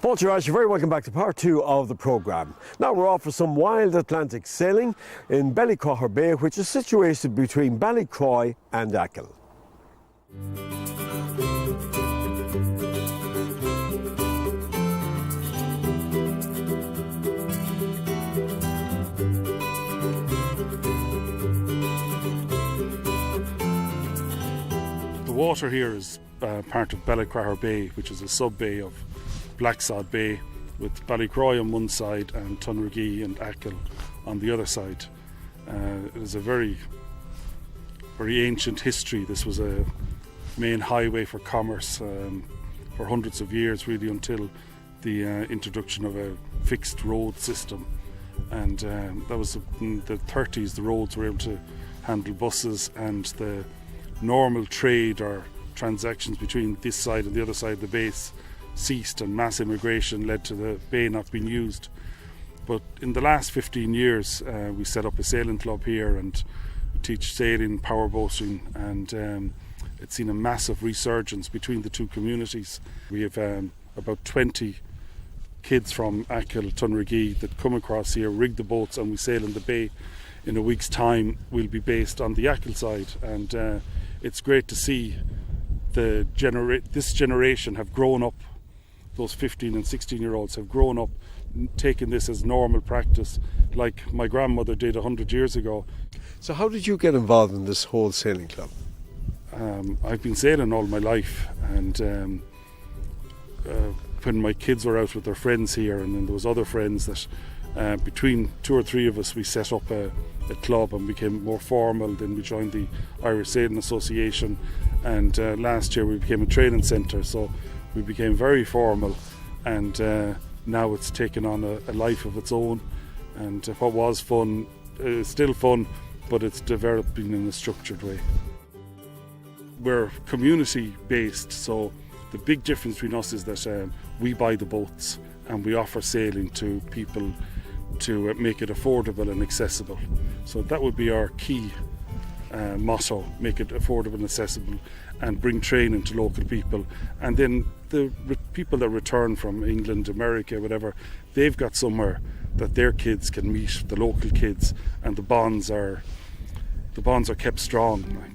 Paul Girard, you're very welcome back to part two of the programme. Now we're off for some wild Atlantic sailing in Bellacragher Bay, which is situated between Bellacragher and Achill. The water here is part of Bellacragher Bay, which is a sub-bay of Blacksod Bay, with Bellacragher on one side and Tunragee and Achill on the other side. It is a very, very ancient history. This was a main highway for commerce for hundreds of years, really, until the introduction of a fixed road system. And that was in the 30s. The roads were able to handle buses, and the normal trade or transactions between this side and the other side of the base ceased, and mass immigration led to the bay not being used. But in the last 15 years we set up a sailing club here and teach sailing, powerboating, and it's seen a massive resurgence between the two communities. We have about 20 kids from Achill, Tunragee that come across here, rig the boats, and we sail in the bay. In a week's time we'll be based on the Achill side, and it's great to see this generation have grown up. Those 15 and 16-year-olds have grown up taking this as normal practice, like my grandmother did 100 years ago. So how did you get involved in this whole sailing club? I've been sailing all my life, and when my kids were out with their friends here, and then there was other friends that between two or three of us we set up a club and became more formal. Then we joined the Irish Sailing Association, and last year we became a training centre, so we became very formal, and now it's taken on a life of its own. And what was fun is still fun, but it's developing in a structured way. We're community based, so the big difference between us is that we buy the boats and we offer sailing to people to make it affordable and accessible. So that would be our key motto: make it affordable and accessible, and bring training to local people. And then the people that return from England, America, whatever, they've got somewhere that their kids can meet the local kids, and the bonds are kept strong.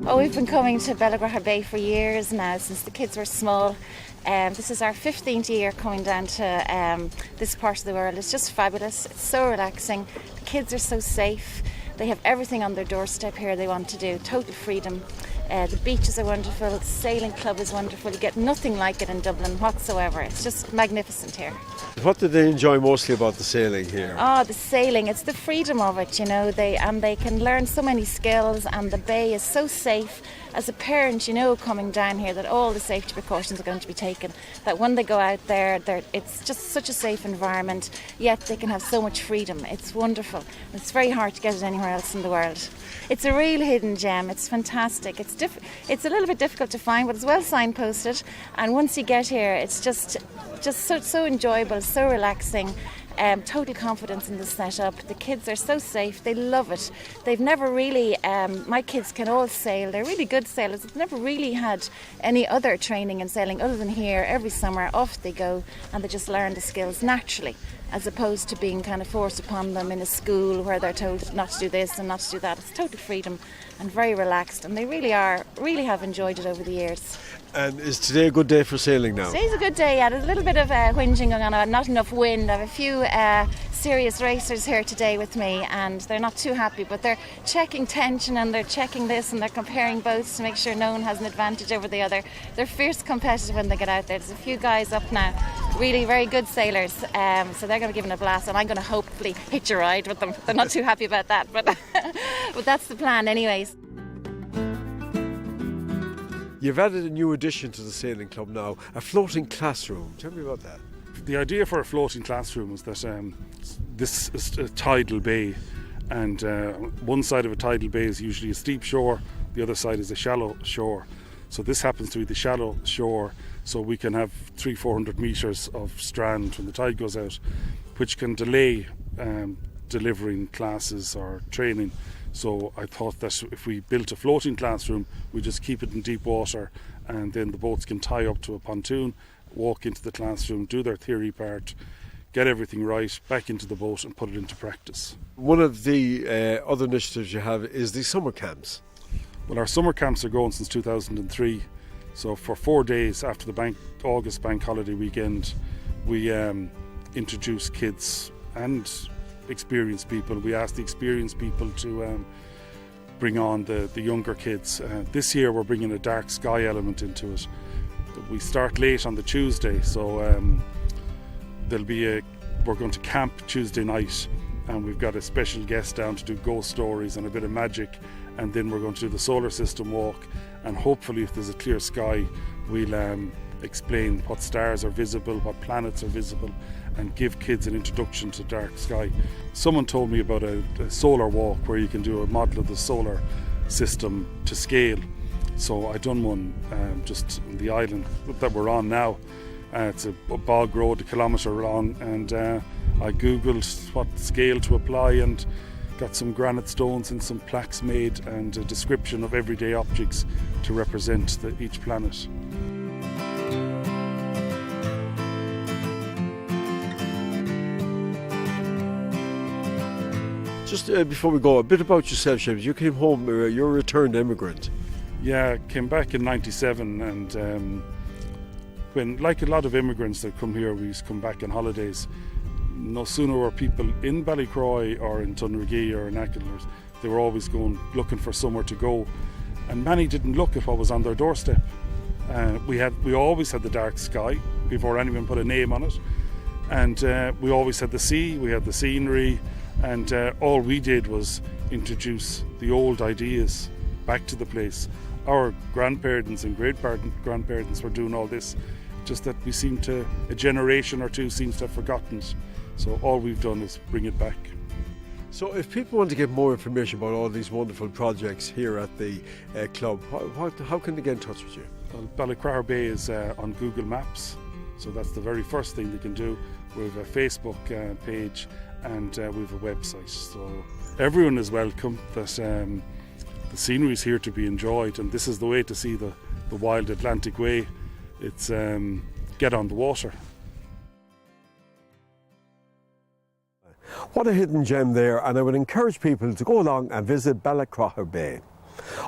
Oh, we've been coming to Bellacragher Bay for years now, since the kids were small. This is our 15th year coming down to this part of the world. It's just fabulous. It's so relaxing. The kids are so safe. They have everything on their doorstep here they want to do. Total freedom. The beaches are wonderful. The sailing club is wonderful. You get nothing like it in Dublin whatsoever. It's just magnificent here. What did they enjoy mostly about the sailing here? Oh, the sailing, it's the freedom of it, you know. They can learn so many skills, and the bay is so safe. As a parent, you know, coming down here, that all the safety precautions are going to be taken, that when they go out there, it's just such a safe environment, yet they can have so much freedom. It's wonderful. It's very hard to get it anywhere else in the world. It's a real hidden gem. It's fantastic. It's a little bit difficult to find, but it's well signposted, and once you get here, it's just so enjoyable, so relaxing. Total confidence in the setup. The kids are so safe. They love it. They've never really, my kids can all sail. They're really good sailors. They've never really had any other training in sailing other than here. Every summer off they go, and they just learn the skills naturally, as opposed to being kind of forced upon them in a school where they're told not to do this and not to do that. It's total freedom and very relaxed, and they really have enjoyed it over the years. And is today a good day for sailing now? Today's a good day, yeah. There's a little bit of whinging going on, not enough wind. I have a few serious racers here today with me, and they're not too happy, but they're checking tension and they're checking this, and they're comparing boats to make sure no one has an advantage over the other. They're fierce competitive when they get out there. There's a few guys up now, really very good sailors, so they're going to be giving a blast, and I'm going to hopefully hitch a ride with them. They're not too happy about that, but that's the plan anyways. You've added a new addition to the sailing club now, a floating classroom. Tell me about that. The idea for a floating classroom is that this is a tidal bay, and one side of a tidal bay is usually a steep shore, the other side is a shallow shore. So this happens to be the shallow shore, so we can have 300-400 metres of strand when the tide goes out, which can delay delivering classes or training. So I thought that if we built a floating classroom, we just keep it in deep water, and then the boats can tie up to a pontoon, walk into the classroom, do their theory part, get everything right, back into the boat and put it into practice. One of the other initiatives you have is the summer camps. Well, our summer camps are going since 2003. So for 4 days after the August bank holiday weekend, we introduce kids and experienced people. We ask the experienced people to bring on the younger kids. This year we're bringing a dark sky element into it. We start late on the Tuesday, so we're going to camp Tuesday night, and we've got a special guest down to do ghost stories and a bit of magic, and then we're going to do the solar system walk, and hopefully if there's a clear sky we'll explain what stars are visible, what planets are visible, and give kids an introduction to dark sky. Someone told me about a solar walk where you can do a model of the solar system to scale. So I done one just on the island that we're on now. It's a bog road, 1 kilometre long, and I googled what scale to apply and got some granite stones and some plaques made and a description of everyday objects to represent each planet. Just before we go, a bit about yourself, James. You came home, you're a returned immigrant. Yeah, I came back in 97, and when, like a lot of immigrants that come here, we used to come back on holidays. No sooner were people in Bellacragher or in Tunrigee or in Achill, they were always going looking for somewhere to go, and many didn't look at what was on their doorstep. We always had the dark sky before anyone put a name on it, and we always had the sea, we had the scenery, and all we did was introduce the old ideas back to the place. Our grandparents and great-grandparents were doing all this, just that a generation or two seems to have forgotten it. So all we've done is bring it back. So if people want to get more information about all these wonderful projects here at the club, how can they get in touch with you? Well, Bellacragher Bay is on Google Maps, so that's the very first thing they can do. We have a Facebook page, and we have a website. So everyone is welcome. That the scenery is here to be enjoyed, and this is the way to see the wild Atlantic way. It's get on the water. What a hidden gem there, and I would encourage people to go along and visit Bellacragher Bay.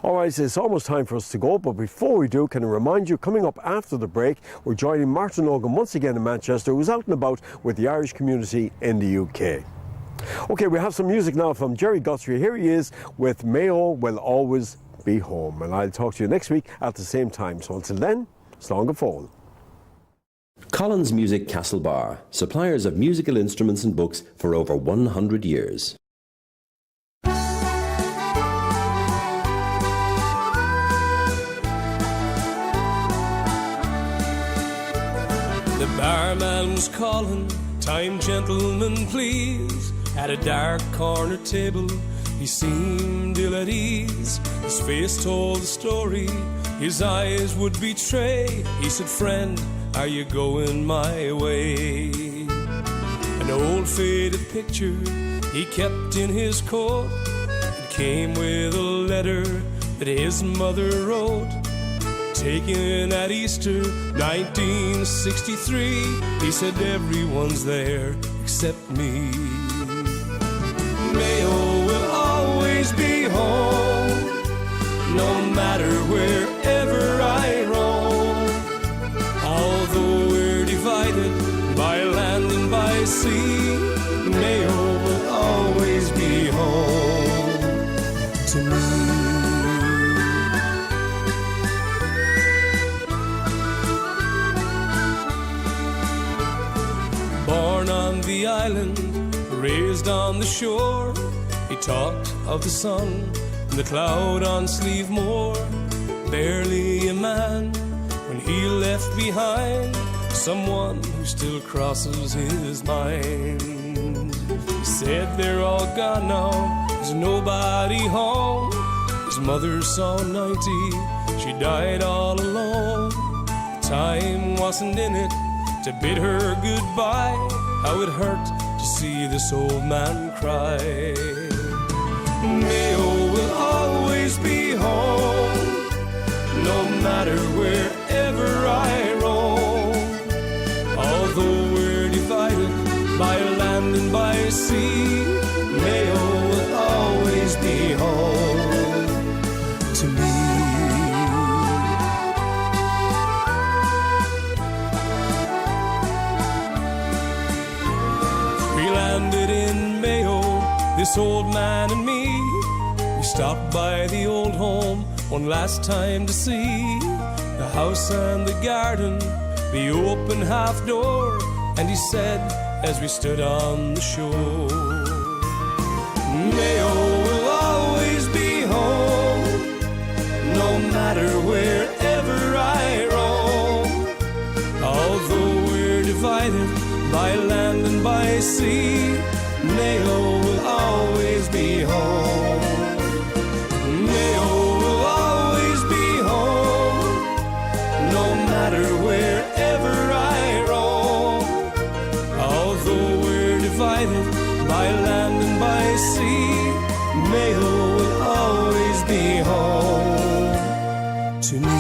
All right, so it's almost time for us to go, but before we do, can I remind you, coming up after the break, we're joining Martin Logan once again in Manchester, who's out and about with the Irish community in the UK. Okay, we have some music now from Jerry Guthrie. Here he is with Mayo Will Always Be Home, and I'll talk to you next week at the same time. So until then, slán go fóill. Collins Music Castlebar, suppliers of musical instruments and books for over 100 years. The barman was calling, "Time, gentlemen, please." At a dark corner table, he seemed ill at ease. His face told the story, his eyes would betray. He said, "Friend, are you going my way?" An old faded picture he kept in his coat. It came with a letter that his mother wrote. Taken at Easter 1963, he said, "Everyone's there except me." Mayo will always be home, no matter wherever I roam. Although we're divided by land and by sea, Mayo will always be home to me. Born on the island, raised on the shore, he talked of the sun and the cloud on Slievemore. Barely a man when he left behind someone who still crosses his mind. He said they're all gone now, there's nobody home. His mother saw 90, she died all alone. Time wasn't in it to bid her goodbye. How it hurt to see this old man cry. Mayo will always be home, no matter wherever I roam. Although we're divided by land and by sea, Mayo will always be home to me. We landed in Mayo, this old man and me. We stopped by the old home one last time to see the house and the garden, the open half door. And he said as we stood on the shore, Mayo will always be home, no matter wherever I roam. Although we're divided by land and by sea, Mayo will always be home. Mayo will always be home, no matter wherever I roam. Although we're divided by land and by sea, Mayo will always be home to me.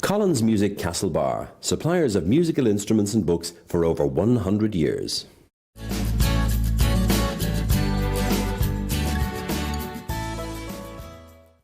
Collins Music Castlebar, suppliers of musical instruments and books for over 100 years.